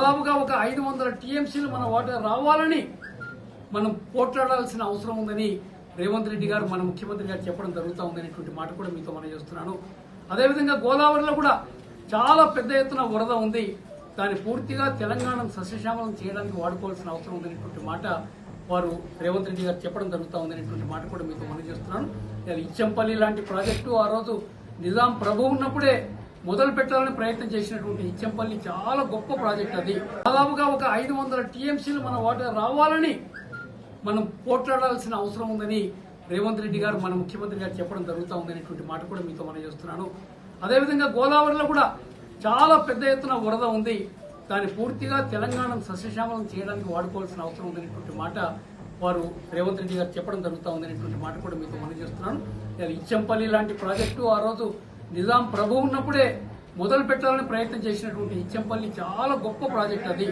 దాదాపుగా ఒక 500 టీఎంసీలు మన వాటర్ రావాలని మనం పోట్లాడాల్సిన అవసరం ఉందని రేవంత్ రెడ్డి గారు మన ముఖ్యమంత్రి గారు చెప్పడం జరుగుతూ ఉందనేటువంటి మాట కూడా మీతో మనం చేస్తున్నాను. అదేవిధంగా గోదావరిలో కూడా చాలా పెద్ద ఎత్తున వరద ఉంది. దాన్ని పూర్తిగా తెలంగాణను సస్యశ్యామలం చేయడానికి వాడుకోవాల్సిన అవసరం ఉందనేటువంటి మాట వారు రేవంత్ రెడ్డి గారు చెప్పడం జరుగుతూ ఉందనేటువంటి మాట కూడా మీతో మనం చేస్తున్నాను. ఇచ్చంపల్లి లాంటి ప్రాజెక్టు ఆ రోజు నిజాం ప్రభు ఉన్నప్పుడే మొదలు పెట్టాలని ప్రయత్నం చేసినటువంటి ఇచ్చంపల్లి చాలా గొప్ప ప్రాజెక్ట్. అది దాదాపుగా ఒక 500 టీఎంసీలు మన వాటర్ రావాలని మనం పోట్లాడాల్సిన అవసరం ఉందని రేవంత్ రెడ్డి గారు మన ముఖ్యమంత్రి గారు చెప్పడం జరుగుతూ ఉందనేటువంటి మాట కూడా మీతో మనం చేస్తున్నాను. అదేవిధంగా గోదావరిలో కూడా చాలా పెద్ద ఎత్తున వరద ఉంది. దాన్ని పూర్తిగా తెలంగాణను సస్యశ్యామలం చేయడానికి వాడుకోవాల్సిన అవసరం ఉందనేటువంటి మాట వారు రేవంత్ రెడ్డి గారు చెప్పడం జరుగుతూ ఉందనేటువంటి మాట కూడా మీతో మనం చేస్తున్నాను. ఇచ్చంపల్లి లాంటి ప్రాజెక్టు ఆ రోజు నిజాం ప్రభు ఉన్నప్పుడే మొదలు పెట్టాలని ప్రయత్నం చేసినటువంటి ఇచ్చంపల్లి చాలా గొప్ప ప్రాజెక్ట్. అది